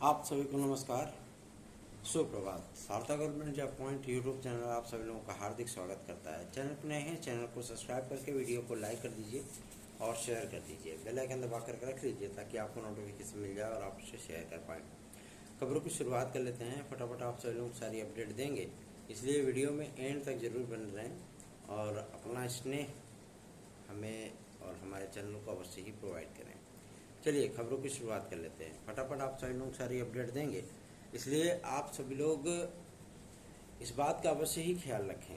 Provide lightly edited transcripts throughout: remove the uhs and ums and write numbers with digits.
आप सभी को नमस्कार, सुप्रभात। Saratha government job point YouTube channel आप सभी लोगों का हार्दिक स्वागत करता है। चैनल पर नए हैं, चैनल को सब्सक्राइब करके वीडियो को लाइक कर दीजिए और शेयर कर दीजिए। बेल आइकन दबा कर रख लीजिए ताकि आपको नोटिफिकेशन मिल जाए और आप उसे शेयर कर पाएँ। खबरों की शुरुआत कर लेते हैं। फटाफट आप सभी लोगों को सारी अपडेट देंगे, इसलिए वीडियो में एंड तक जरूर बने रहें और अपना स्नेह हमें और हमारे चैनल को अवश्य ही प्रोवाइड करें। चलिए खबरों की शुरुआत कर लेते हैं। फटाफट आप सभी लोग सारी अपडेट देंगे, इसलिए आप सभी लोग इस बात का अवश्य ही ख्याल रखें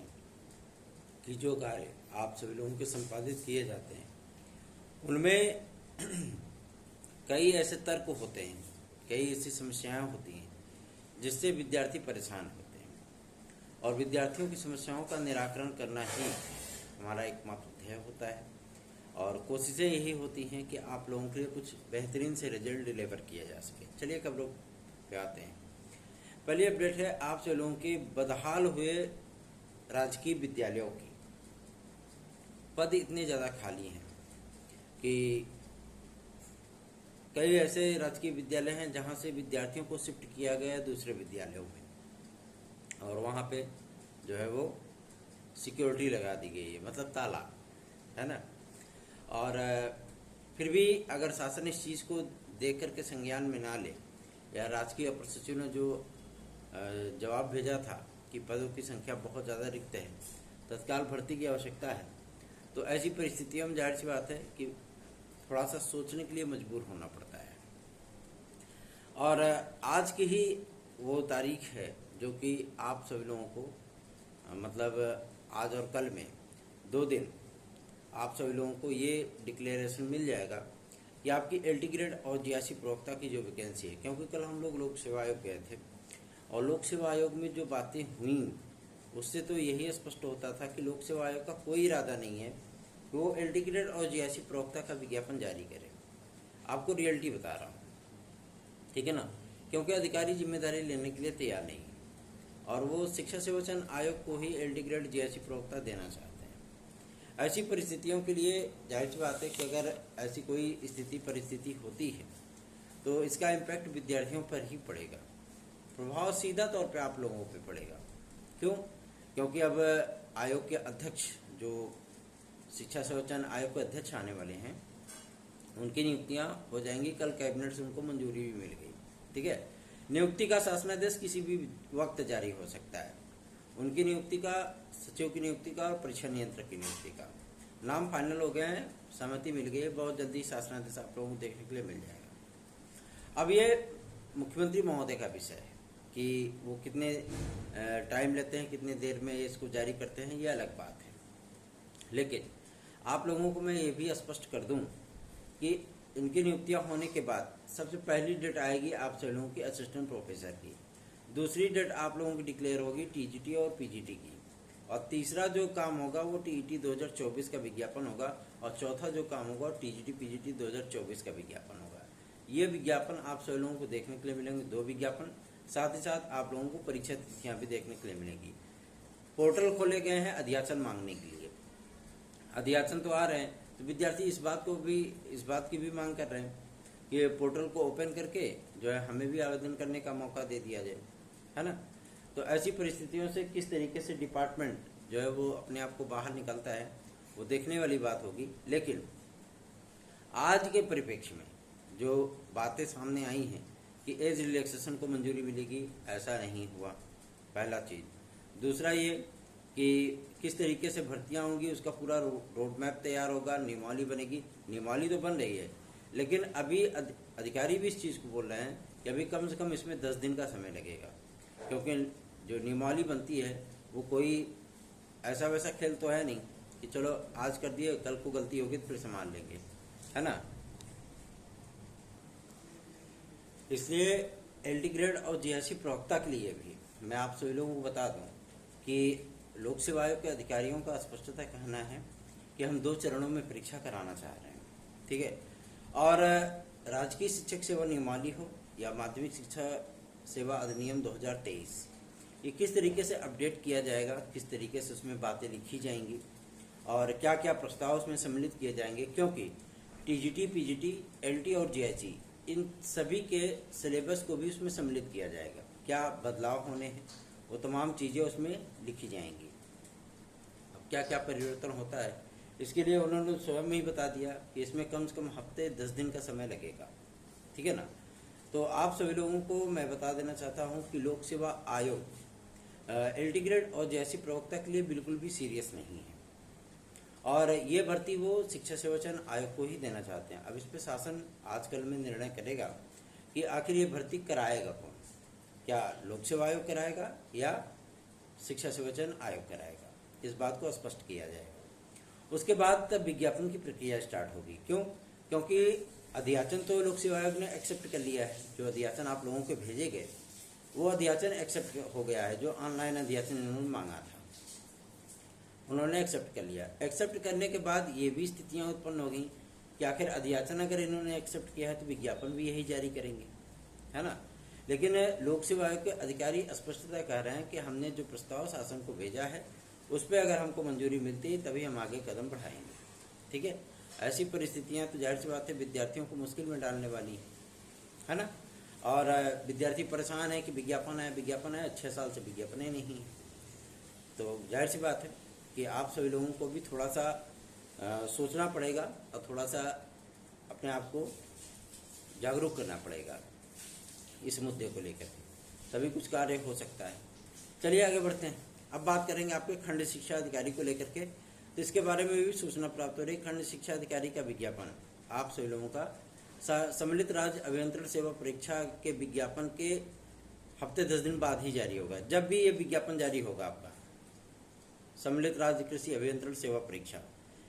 कि जो कार्य आप सभी लोगों के संपादित किए जाते हैं उनमें कई ऐसे तर्क होते हैं, कई ऐसी समस्याएं होती हैं जिससे विद्यार्थी परेशान होते हैं और विद्यार्थियों की समस्याओं का निराकरण करना ही हमारा एकमात्र ध्येय होता है और कोशिशें यही होती हैं कि आप लोगों के लिए कुछ बेहतरीन से रिजल्ट डिलीवर किया जा सके। चलिए खबरों पे आते हैं। पहली अपडेट है आप सभी लोगों के बदहाल हुए राजकीय विद्यालयों की। पद इतने ज़्यादा खाली हैं कि कई ऐसे राजकीय विद्यालय हैं जहां से विद्यार्थियों को शिफ्ट किया गया दूसरे विद्यालयों में और वहां पे जो है वो सिक्योरिटी लगा दी गई है, मतलब ताला है ना। और फिर भी अगर शासन इस चीज़ को देख करके संज्ञान में ना ले या राजकीय अपर सचिव ने जो जवाब भेजा था कि पदों की संख्या बहुत ज़्यादा रिक्त है, तत्काल भर्ती की आवश्यकता है, तो ऐसी परिस्थितियों में जाहिर सी बात है कि थोड़ा सा सोचने के लिए मजबूर होना पड़ता है। और आज की ही वो तारीख है जो कि आप सभी लोगों को मतलब आज और कल में 2 दिन आप सभी लोगों को ये डिक्लेरेशन मिल जाएगा कि आपकी LT ग्रेड और GRC प्रवक्ता की जो वैकेंसी है, क्योंकि कल हम लोग सेवा आयोग गए थे और लोक सेवा आयोग में जो बातें हुई उससे तो यही स्पष्ट होता था कि लोक सेवा आयोग का कोई इरादा नहीं है कि वो LT ग्रेड और GRC प्रवक्ता का विज्ञापन जारी करे। आपको रियलिटी बता रहा हूँ, ठीक है ना, क्योंकि अधिकारी जिम्मेदारी लेने के लिए तैयार नहीं है और वो शिक्षा सेवाचयन आयोग को ही LT ग्रेड GRC प्रवक्ता देना चाहते हैं। ऐसी परिस्थितियों के लिए जाहिर सी बात है कि अगर ऐसी कोई स्थिति परिस्थिति होती है तो इसका इम्पैक्ट विद्यार्थियों पर ही पड़ेगा, प्रभाव सीधा तौर पे आप लोगों पे पड़ेगा। क्यों? क्योंकि अब आयोग के अध्यक्ष जो शिक्षा सेवाचयन आयोग के अध्यक्ष आने वाले हैं उनकी नियुक्तियां हो जाएंगी। कल कैबिनेट से उनको मंजूरी भी मिल गई, ठीक है। नियुक्ति का शासनादेश किसी भी वक्त जारी हो सकता है। उनकी नियुक्ति का, सचिव की नियुक्ति का और परीक्षा नियंत्रक की नियुक्ति का नाम फाइनल हो गए हैं, सहमति मिल गई है। बहुत जल्दी शासनादेश आप लोगों को देखने के लिए मिल जाएगा। अब ये मुख्यमंत्री महोदय का विषय है कि वो कितने टाइम लेते हैं, कितने देर में इसको जारी करते हैं, ये अलग बात है। लेकिन आप लोगों को मैं ये भी स्पष्ट कर दूं कि इनकी नियुक्तियां होने के बाद सबसे पहली डेट आएगी आप सभी लोगों की असिस्टेंट प्रोफेसर की, दूसरी डेट आप लोगों की डिक्लेयर होगी TGT और PGT की, और तीसरा जो काम होगा वो TET 2024 का विज्ञापन होगा और चौथा जो काम होगा TGT PGT 2024 का विज्ञापन होगा। ये विज्ञापन आप सभी लोगों को देखने के लिए मिलेंगे, 2 विज्ञापन। साथ ही साथ आप लोगों को परीक्षा तिथियां भी देखने के लिए मिलेंगी। पोर्टल खोले गए हैं अध्याचन मांगने के लिए। अध्याचन तो आ रहे हैं तो विद्यार्थी इस बात की भी मांग कर रहे हैं कि पोर्टल को ओपन करके जो है हमें भी आवेदन करने का मौका दे दिया जाए, है ना। तो ऐसी परिस्थितियों से किस तरीके से डिपार्टमेंट जो है वो अपने आप को बाहर निकलता है वो देखने वाली बात होगी। लेकिन आज के परिप्रेक्ष्य में जो बातें सामने आई हैं कि एज रिलैक्सेशन को मंजूरी मिलेगी, ऐसा नहीं हुआ, पहला चीज़। दूसरा ये कि किस तरीके से भर्तियां होंगी उसका पूरा रोड मैप तैयार होगा, नियमावली बनेगी। नियमावली तो बन रही है लेकिन अभी अधिकारी भी इस चीज़ को बोल रहे हैं कि अभी कम से कम इसमें 10 दिन का समय लगेगा, क्योंकि जो नियमावली बनती है वो कोई ऐसा वैसा खेल तो है नहीं कि चलो आज कर दिए कल को गलती होगी तो फिर संभाल लेंगे, है ना। इसलिए LT ग्रेड और GRC प्रवक्ता के लिए भी मैं आप सभी लोगों को बता दूं कि लोक सेवा आयोग के अधिकारियों का स्पष्टता कहना है कि हम 2 चरणों में परीक्षा कराना चाह रहे हैं, ठीक है। और राजकीय शिक्षक सेवा नियमावली हो या माध्यमिक शिक्षा सेवा अधिनियम 2023, ये किस तरीके से अपडेट किया जाएगा, किस तरीके से उसमें बातें लिखी जाएंगी और क्या क्या प्रस्ताव उसमें सम्मिलित किए जाएंगे, क्योंकि TGT PGT LT और GIC इन सभी के सिलेबस को भी उसमें सम्मिलित किया जाएगा। क्या बदलाव होने हैं वो तमाम चीज़ें उसमें लिखी जाएंगी। अब क्या क्या परिवर्तन होता है इसके लिए उन्होंने स्वयं ही बता दिया कि इसमें कम से कम हफ्ते 10 दिन का समय लगेगा, ठीक है ना। तो आप सभी लोगों को मैं बता देना चाहता हूं कि लोक सेवा आयोग एलटी ग्रेड और जैसी प्रवक्ता के लिए बिल्कुल भी सीरियस नहीं है, और ये भर्ती वो शिक्षा सेवा चयन आयोग को ही देना चाहते हैं। अब इस पर शासन आजकल में निर्णय करेगा कि आखिर ये भर्ती कराएगा कौन, क्या लोक सेवा आयोग कराएगा या शिक्षा सेवा चयन आयोग कराएगा, इस बात को स्पष्ट किया जाएगा। उसके बाद तब विज्ञापन की प्रक्रिया स्टार्ट होगी। क्यों? क्योंकि अध्याचन तो लोक सेवा आयोग ने एक्सेप्ट कर लिया है। जो अध्याचन आप लोगों को भेजे गए वो अध्याचन एक्सेप्ट हो गया है। जो ऑनलाइन अध्याचन इन्होंने मांगा था उन्होंने एक्सेप्ट कर लिया। एक्सेप्ट करने के बाद ये भी स्थितियां उत्पन्न हो गई कि आखिर अध्याचन अगर इन्होंने एक्सेप्ट किया है तो विज्ञापन भी यही जारी करेंगे, है ना। लेकिन लोक सेवा आयोग के अधिकारी स्पष्टता कह रहे हैं कि हमने जो प्रस्ताव शासन को भेजा है उस पर अगर हमको मंजूरी मिलती है तभी हम आगे कदम बढ़ाएंगे, ठीक है। ऐसी परिस्थितियां तो जाहिर सी बात है विद्यार्थियों को मुश्किल में डालने वाली है ना। और विद्यार्थी परेशान है कि विज्ञापन है 6 साल से विज्ञापन ही नहीं है। तो जाहिर सी बात है कि आप सभी लोगों को भी थोड़ा सा सोचना पड़ेगा और थोड़ा सा अपने आप को जागरूक करना पड़ेगा इस मुद्दे को लेकर, तभी कुछ कार्य हो सकता है। चलिए आगे बढ़ते हैं। अब बात करेंगे आपके खंड शिक्षा अधिकारी को लेकर के। तो इसके बारे में भी सूचना प्राप्त हो रही। खंड शिक्षा अधिकारी का विज्ञापन आप सभी लोगों का सम्मिलित राज्य अभियंत्रण सेवा परीक्षा के विज्ञापन के हफ्ते 10 दिन बाद ही जारी होगा। जब भी ये विज्ञापन जारी होगा आपका सम्मिलित राज्य कृषि अभियंत्रण सेवा परीक्षा,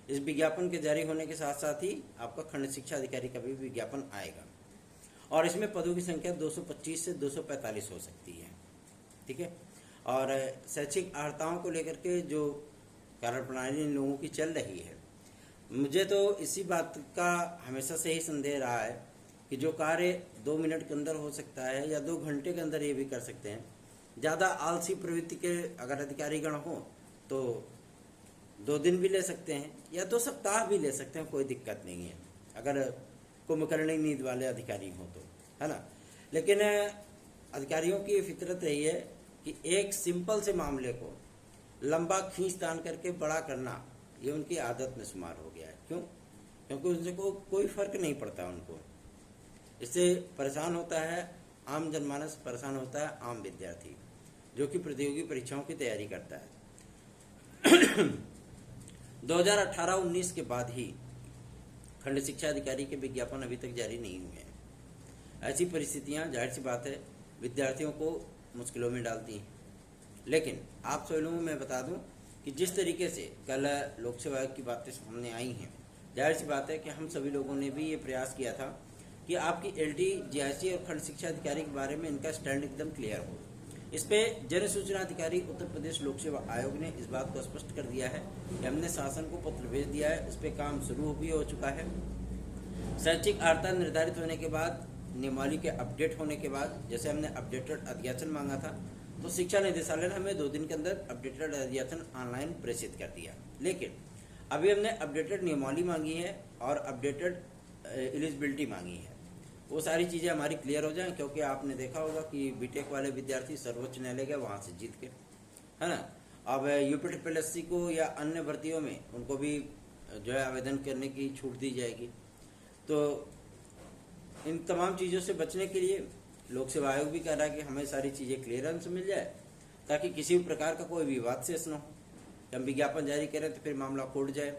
इस विज्ञापन के जारी होने के साथ साथ ही आपका खंड शिक्षा अधिकारी का भी विज्ञापन आएगा। और इसमें पदों की संख्या 225 से 245 हो सकती है, ठीक है। और शैक्षिक अर्हताओं को लेकर के जो कार्यप्रणाली इन लोगों की चल रही है, मुझे तो इसी बात का हमेशा से ही संदेह रहा है कि जो कार्य 2 मिनट के अंदर हो सकता है या 2 घंटे के अंदर ये भी कर सकते हैं। ज़्यादा आलसी प्रवृत्ति के अगर अधिकारीगण हो तो 2 दिन भी ले सकते हैं या 2 सप्ताह भी ले सकते हैं, कोई दिक्कत नहीं है अगर कुंभकर्णी नींद वाले अधिकारी हो तो, है ना। लेकिन अधिकारियों की फितरत रही है कि एक सिंपल से मामले को लंबा खींच तान करके बड़ा करना, ये उनकी आदत में शुमार हो गया है। क्यों? क्योंकि उनसे कोई फर्क नहीं पड़ता उनको। इससे परेशान होता है आम जनमानस, परेशान होता है आम विद्यार्थी जो कि प्रतियोगी परीक्षाओं की तैयारी करता है। 2018-19 के बाद ही खंड शिक्षा अधिकारी के विज्ञापन अभी तक जारी नहीं हुए हैं। ऐसी परिस्थितियां जाहिर सी बात है विद्यार्थियों को मुश्किलों में डालती हैं। लेकिन आप सभी लोगों को मैं बता दूं कि जिस तरीके से कल लोक सेवा आयोग की बातें सामने आई हैं, जाहिर सी बात है कि हम सभी लोगों ने भी ये प्रयास किया था कि आपकी एलटी, जीआईसी और खंड शिक्षा अधिकारी के बारे में इनका स्टैंड एकदम क्लियर हो। इस पे जन सूचना अधिकारी उत्तर प्रदेश लोक सेवा आयोग ने इस बात को स्पष्ट कर दिया है कि हमने शासन को पत्र भेज दिया है, इस पे काम शुरू भी हो चुका है। शैक्षिक अर्हता निर्धारित होने के बाद, नियमावली के अपडेट होने के बाद, जैसे हमने अपडेटेड अध्याचन मांगा था तो शिक्षा निदेशालय ने हमें 2 दिन के अंदर अपडेटेड अध्याचन ऑनलाइन प्रेषित कर दिया। लेकिन अभी हमने अपडेटेड नियमावली मांगी है और अपडेटेड एलिजिबिलिटी मांगी है। वो सारी चीज़ें हमारी क्लियर हो जाएं, क्योंकि आपने देखा होगा कि बीटेक वाले विद्यार्थी सर्वोच्च न्यायालय गए, वहाँ से जीत के, है ना। अब यूपीटीपीएससी को या अन्य भर्तियों में उनको भी जो है आवेदन करने की छूट दी जाएगी। तो इन तमाम चीज़ों से बचने के लिए लोक सेवा आयोग भी कह रहा है कि हमें सारी चीज़ें क्लियरेंस मिल जाए ताकि किसी भी प्रकार का कोई विवाद शेष न हो। हम विज्ञापन जारी करें तो फिर मामला कोर्ट जाए,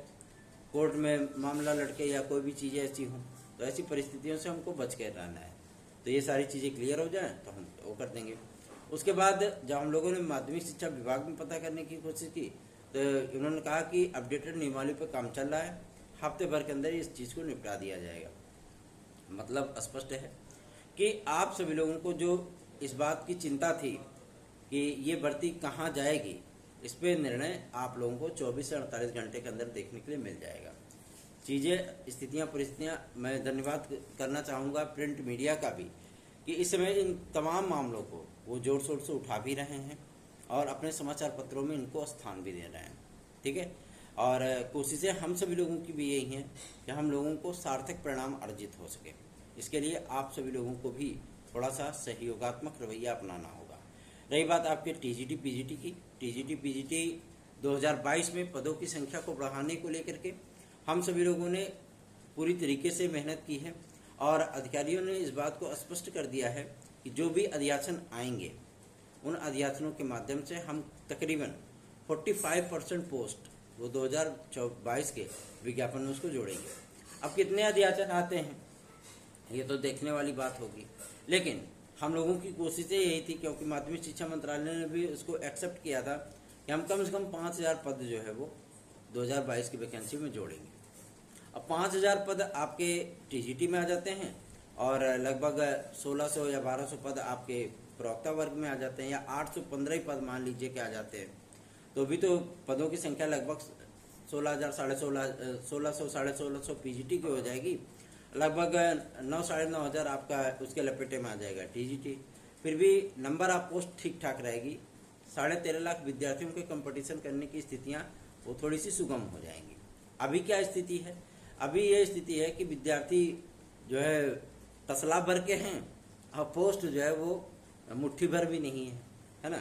कोर्ट में मामला लड़के या कोई भी चीज़ें ऐसी हों, तो ऐसी परिस्थितियों से हमको बच कर रहना है। तो ये सारी चीज़ें क्लियर हो जाएं तो हम वो कर देंगे। उसके बाद जब हम लोगों ने माध्यमिक शिक्षा विभाग में पता करने की कोशिश की तो उन्होंने कहा कि अपडेटेड नियमावली पर काम चल रहा है, हफ्ते भर के अंदर इस चीज़ को निपटा दिया जाएगा। मतलब स्पष्ट है कि आप सभी लोगों को जो इस बात की चिंता थी कि ये भर्ती कहाँ जाएगी, इस पर निर्णय आप लोगों को 24 से 48 घंटे के अंदर देखने के लिए मिल जाएगा। चीज़ें, स्थितियाँ, परिस्थितियाँ, मैं धन्यवाद करना चाहूँगा प्रिंट मीडिया का भी कि इस समय इन तमाम मामलों को वो जोर शोर से उठा भी रहे हैं और अपने समाचार पत्रों में इनको स्थान भी दे रहे हैं, ठीक है। और कोशिशें हम सभी लोगों की भी यही हैं कि हम लोगों को सार्थक परिणाम अर्जित हो सके। इसके लिए आप सभी लोगों को भी थोड़ा सा सहयोगात्मक रवैया अपनाना होगा। रही बात आपके टीजीटी पीजीटी की, टीजीटी पीजीटी 2022 में पदों की संख्या को बढ़ाने को लेकर के हम सभी लोगों ने पूरी तरीके से मेहनत की है और अधिकारियों ने इस बात को स्पष्ट कर दिया है कि जो भी अध्यासन आएंगे उन अध्यासनों के माध्यम से हम तकरीबन 45% पोस्ट वो 2022 के विज्ञापन में उसको जोड़ेंगे। अब कितने अध्यासन आते हैं ये तो देखने वाली बात होगी, लेकिन हम लोगों की कोशिशें यही थी, क्योंकि माध्यमिक शिक्षा मंत्रालय ने भी उसको एक्सेप्ट किया था कि हम कम से कम 5000 पद जो है वो 2022 की वैकेंसी में जोड़ेंगे। अब 5000 पद आपके टीजीटी में आ जाते हैं और लगभग 1600 या 1200 पद आपके प्रवक्ता वर्ग में आ जाते हैं, या 815 ही पद मान लीजिए कि आ जाते हैं, तो भी तो पदों की संख्या लगभग 16,000 1600 1650 पीजीटी की हो जाएगी, लगभग 9 साढ़े 9 हज़ार आपका उसके लपेटे में आ जाएगा टीजीटी। फिर भी नंबर ऑफ पोस्ट ठीक ठाक रहेगी, 13.5 लाख विद्यार्थियों के कंपटीशन करने की स्थितियां वो थोड़ी सी सुगम हो जाएंगी। अभी क्या स्थिति है? अभी ये स्थिति है कि विद्यार्थी जो है तसला भर के हैं और पोस्ट जो है वो मुट्ठी भर भी नहीं है ना।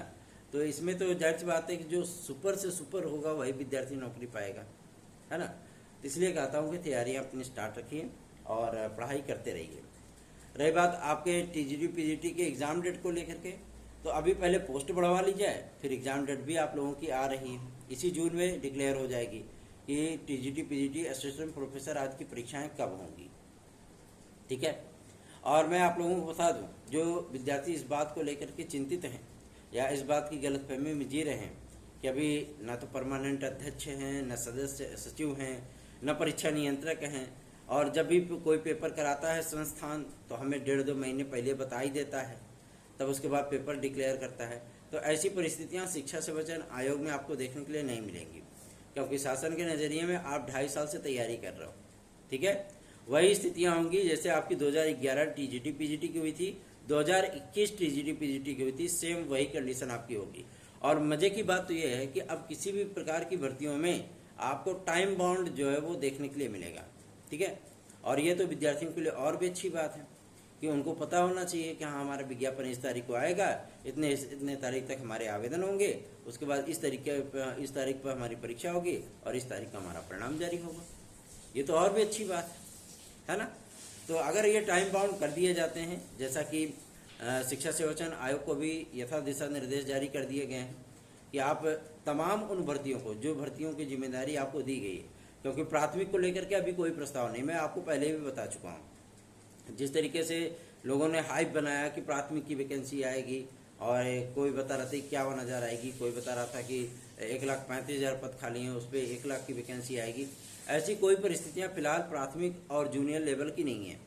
तो इसमें तो जाहिर सी बात है कि जो सुपर से सुपर होगा वही विद्यार्थी नौकरी पाएगा, है ना। तो इसलिए कहता हूँ कि तैयारियाँ अपनी स्टार्ट रखिए और पढ़ाई करते रहिए। रही बात आपके टीजीटी पीजीटी के एग्ज़ाम डेट को लेकर के, तो अभी पहले पोस्ट बढ़वा ली जाए, फिर एग्ज़ाम डेट भी आप लोगों की आ रही है, इसी जून में डिक्लेयर हो जाएगी कि टीजीटी पीजीटी असिस्टेंट प्रोफेसर आदि की परीक्षाएं कब होंगी, ठीक है। और मैं आप लोगों को बता दूं, जो विद्यार्थी इस बात को लेकर के चिंतित हैं या इस बात की गलतफहमी में जी रहे हैं कि अभी न तो परमानेंट अध्यक्ष हैं, न सदस्य सचिव हैं, न परीक्षा नियंत्रक हैं, और जब भी कोई पेपर कराता है संस्थान तो हमें 1.5-2 महीने पहले बता ही देता है, तब उसके बाद पेपर डिक्लेयर करता है। तो ऐसी परिस्थितियां शिक्षा सेवाचयन आयोग में आपको देखने के लिए नहीं मिलेंगी, क्योंकि शासन के नज़रिए में आप 2.5 साल से तैयारी कर रहे हो, ठीक है। वही स्थितियां होंगी जैसे आपकी 2011 टीजीटी पीजीटी की हुई थी, 2021 टीजीटी पीजीटी की हुई थी, सेम वही कंडीशन आपकी होगी। और मज़े की बात तो ये है कि अब किसी भी प्रकार की भर्तियों में आपको टाइम बाउंड जो है वो देखने के लिए मिलेगा, ठीक है। और ये तो विद्यार्थियों के लिए और भी अच्छी बात है कि उनको पता होना चाहिए कि हाँ हमारा विज्ञापन इस तारीख को आएगा, इतने तारीख तक हमारे आवेदन होंगे, उसके बाद इस तारीख पर हमारी परीक्षा होगी और इस तारीख का हमारा परिणाम जारी होगा। ये तो और भी अच्छी बात है ना। तो अगर ये टाइम बाउंड कर दिए जाते हैं, जैसा कि शिक्षा सेवाचयन आयोग को भी यथा दिशा निर्देश जारी कर दिए गए हैं कि आप तमाम उन भर्तियों को, जो भर्तियों की जिम्मेदारी आपको दी गई है, क्योंकि प्राथमिक को लेकर के अभी कोई प्रस्ताव नहीं, मैं आपको पहले भी बता चुका हूँ। जिस तरीके से लोगों ने हाइप बनाया कि प्राथमिक की वैकेंसी आएगी, और कोई बता रहा था 51,000 आएगी, कोई बता रहा था कि 1,35,000 पद खाली हैं, उस पर 1 लाख की वैकेंसी आएगी, ऐसी कोई परिस्थितियां फिलहाल प्राथमिक और जूनियर लेवल की नहीं है,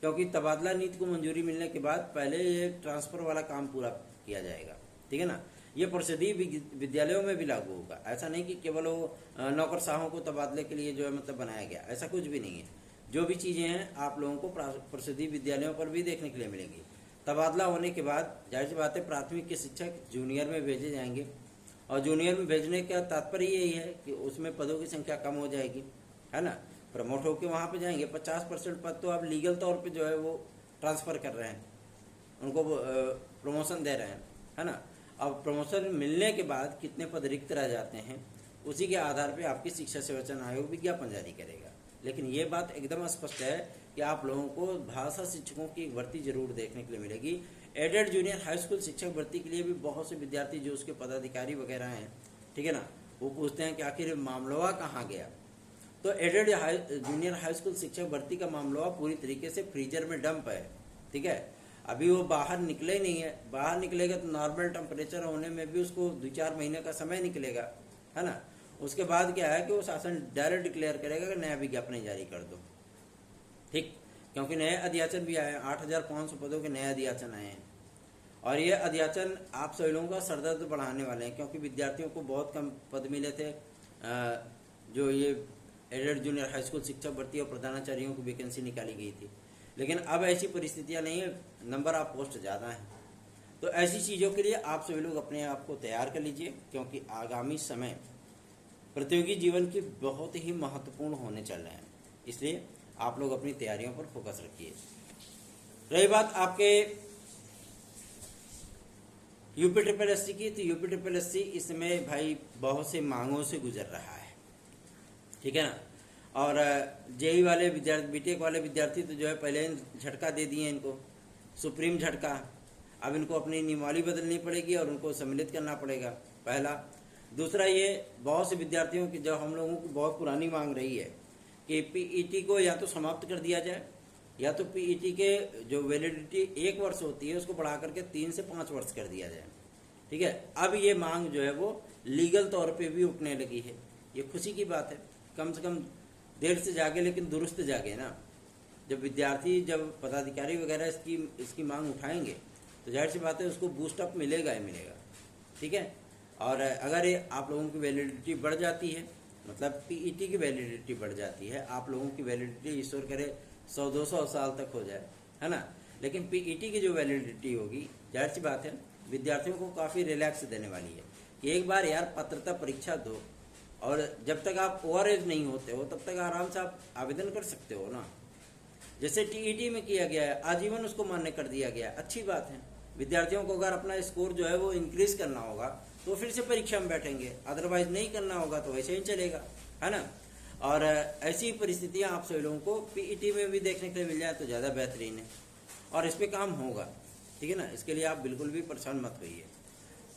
क्योंकि तबादला नीति को मंजूरी मिलने के बाद पहले ये ट्रांसफ़र वाला काम पूरा किया जाएगा, ठीक है ना। ये परिषदीय विद्यालयों में भी लागू होगा, ऐसा नहीं कि केवल वो नौकरशाहों को तबादले के लिए जो है मतलब बनाया गया, ऐसा कुछ भी नहीं है। जो भी चीज़ें हैं आप लोगों को परिषदीय विद्यालयों पर भी देखने के लिए मिलेंगी। तबादला होने के बाद जाहिर सी बात है प्राथमिक के शिक्षक जूनियर में भेजे जाएंगे, और जूनियर में भेजने का तात्पर्य यही है कि उसमें पदों की संख्या कम हो जाएगी, है ना। प्रमोट होकर वहाँ पे जाएंगे, 50% पद तो आप लीगल तौर पे जो है वो ट्रांसफ़र कर रहे हैं, उनको प्रमोशन दे रहे हैं, है ना। अब प्रमोशन मिलने के बाद कितने पद रिक्त रह जाते हैं, उसी के आधार पे आपकी शिक्षा सेवाचयन आयोग विज्ञापन जारी करेगा। लेकिन ये बात एकदम स्पष्ट है कि आप लोगों को भाषा शिक्षकों की भर्ती जरूर देखने के लिए मिलेगी। एडेड जूनियर हाई स्कूल शिक्षक भर्ती के लिए भी बहुत से विद्यार्थी जो उसके पदाधिकारी वगैरह हैं, ठीक है ना, वो पूछते हैं कि आखिर मामला कहाँ गया। तो एडेड जूनियर हाई स्कूल शिक्षक भर्ती का मामला पूरी तरीके से फ्रीजर में डंप है, ठीक है। अभी वो बाहर निकले ही नहीं है, बाहर निकलेगा तो नॉर्मल टेम्परेचर होने में भी उसको 2-4 महीने का समय निकलेगा, है ना। उसके बाद क्या है कि वो शासन डायरेक्ट डिक्लेयर करेगा कि नया विज्ञापन जारी कर दो, ठीक, क्योंकि नए अध्याचन भी आए हैं, 8,500 पदों के नए अध्याचन आए हैं, और ये अध्याचन आप सभी लोगों का सरदर्द बढ़ाने वाले हैं, क्योंकि विद्यार्थियों को बहुत कम पद मिले थे। जो ये एडेड जूनियर हाई स्कूल शिक्षक भर्ती और प्रधानाचार्यों की वैकेंसी निकाली गई थी, लेकिन अब ऐसी परिस्थितियां नहीं है, नंबर ऑफ पोस्ट ज़्यादा हैं। तो ऐसी चीज़ों के लिए आप सभी लोग अपने आप को तैयार कर लीजिए, क्योंकि आगामी समय प्रतियोगी जीवन के बहुत ही महत्वपूर्ण होने चल रहे हैं, इसलिए आप लोग अपनी तैयारियों पर फोकस रखिए। रही बात आपके यूपी ट्रिपल एस सी की, तो यूपी ट्रिपल एस सी इस समय भाई बहुत से मांगों से गुजर रहा है, ठीक है ना। और जेई वाले विद्यार्थी, बीटेक वाले विद्यार्थी तो जो है पहले झटका दे दिए इनको, सुप्रीम झटका। अब इनको अपनी नियमावली बदलनी पड़ेगी और उनको सम्मिलित करना पड़ेगा, पहला। दूसरा ये बहुत से विद्यार्थियों की, जो हम लोगों की बहुत पुरानी मांग रही है कि पीईटी को या तो समाप्त कर दिया जाए, या तो पीईटी के जो वैलिडिटी 1 वर्ष होती है उसको बढ़ा करके 3 से 5 वर्ष कर दिया जाए, ठीक है। अब ये मांग जो है वो लीगल तौर पे भी उठने लगी है। ये खुशी की बात है, कम से कम देर से जागे लेकिन दुरुस्त जागे ना। जब विद्यार्थी, जब पदाधिकारी वगैरह इसकी मांग उठाएंगे तो जाहिर सी बात है उसको बूस्टअप मिलेगा ही मिलेगा, ठीक है। और अगर ये आप लोगों की वैलिडिटी बढ़ जाती है, मतलब पीईटी की वैलिडिटी बढ़ जाती है, आप लोगों की वैलिडिटी ईश्वर करे 100-200 साल तक हो जाए, है ना। लेकिन पीईटी की जो वैलिडिटी होगी, जाहिर सी बात है विद्यार्थियों को काफ़ी रिलैक्स देने वाली है कि एक बार यार पात्रता परीक्षा दो, और जब तक आप ओवर एज नहीं होते हो तब तक आराम से आप आवेदन कर सकते हो ना। जैसे टीईटी में किया गया है, आजीवन उसको मान्य कर दिया गया है, अच्छी बात है। विद्यार्थियों को अगर अपना स्कोर जो है वो इंक्रीज करना होगा तो फिर से परीक्षा में बैठेंगे, अदरवाइज नहीं करना होगा तो वैसे ही चलेगा, है ना। और ऐसी परिस्थितियां आप सभी लोगों को पीईटी में भी देखने के लिए मिल जाए तो ज़्यादा बेहतरीन है, और इस पर काम होगा, ठीक है ना। इसके लिए आप बिल्कुल भी परेशान मत होइए।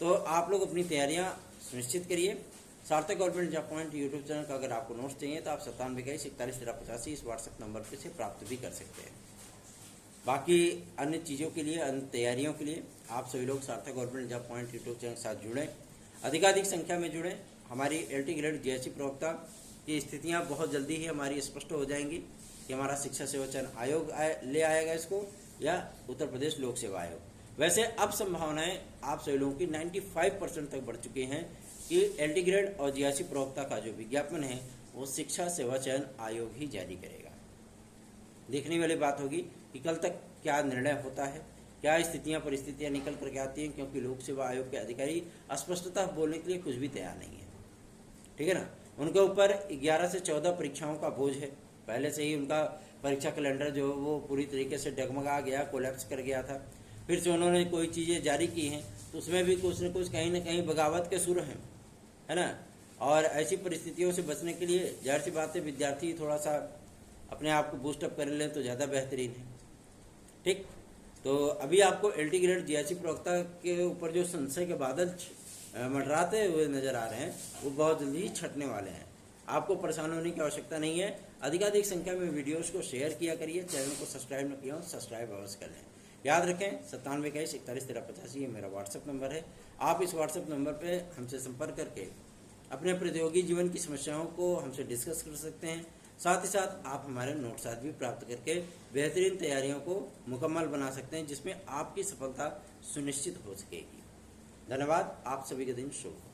तो आप लोग अपनी तैयारियां सुनिश्चित करिए। सार्थक government job point YouTube channel का अगर आपको नोट्स चाहिए तो आप 9721411385 इस व्हाट्सएप नंबर पर से प्राप्त भी कर सकते हैं। बाकी अन्य चीज़ों के लिए, अन्य तैयारियों के लिए आप सभी लोग सार्थक government job point YouTube channel के साथ जुड़ें, अधिकाधिक संख्या में जुड़ें। हमारी एलटी ग्रेड जेएससी प्रवक्ता की स्थितियां बहुत जल्दी ही हमारी स्पष्ट हो जाएंगी कि हमारा शिक्षा सेवा चयन आयोग ले आएगा इसको, या उत्तर प्रदेश लोक सेवा आयोग। वैसे अब संभावनाएं आप सभी लोगों की 95% तक बढ़ चुकी हैं कि एलटी ग्रेड और जेएससी प्रवक्ता का जो विज्ञापन है वो शिक्षा सेवा चयन आयोग ही जारी करेगा। देखने वाली बात होगी कि कल तक क्या निर्णय होता है, क्या स्थितियां परिस्थितियां निकल करके आती हैं, क्योंकि लोक सेवा आयोग के अधिकारी स्पष्टता बोलने के लिए कुछ भी तैयार नहीं है, ठीक है ना। उनके ऊपर 11 से 14 परीक्षाओं का बोझ है। पहले से ही उनका परीक्षा कैलेंडर जो वो पूरी तरीके से डगमगा गया, कोलैप्स कर गया था। फिर से उन्होंने कोई चीज़ें जारी की हैं तो उसमें भी कुछ न कुछ कहीं ना कहीं बगावत के सुर हैं, है ना। और ऐसी परिस्थितियों से बचने के लिए जाहिर सी बात है विद्यार्थी थोड़ा सा अपने आप को बूस्टअप कर लें तो ज़्यादा बेहतरीन है, ठीक। तो अभी आपको एलटी ग्रेड जेएससी प्रवक्ता के ऊपर जो संशय के बादल मंडराते हुए नजर आ रहे हैं वो बहुत जल्दी ही छटने वाले हैं। आपको परेशान होने की आवश्यकता नहीं है। अधिकाधिक संख्या में वीडियोस को शेयर किया करिए, चैनल को सब्सक्राइब न किया हो सब्सक्राइब अवश्य कर लें। याद रखें 9721411385 ये मेरा व्हाट्सएप नंबर है। आप इस व्हाट्सएप नंबर पर हमसे संपर्क करके अपने प्रतियोगी जीवन की समस्याओं को हमसे डिस्कस कर सकते हैं। साथ ही साथ आप हमारे नोट्स आज भी प्राप्त करके बेहतरीन तैयारियों को मुकम्मल बना सकते हैं, जिसमें आपकी सफलता सुनिश्चित हो सकेगी। धन्यवाद। आप सभी का दिन शुभ हो।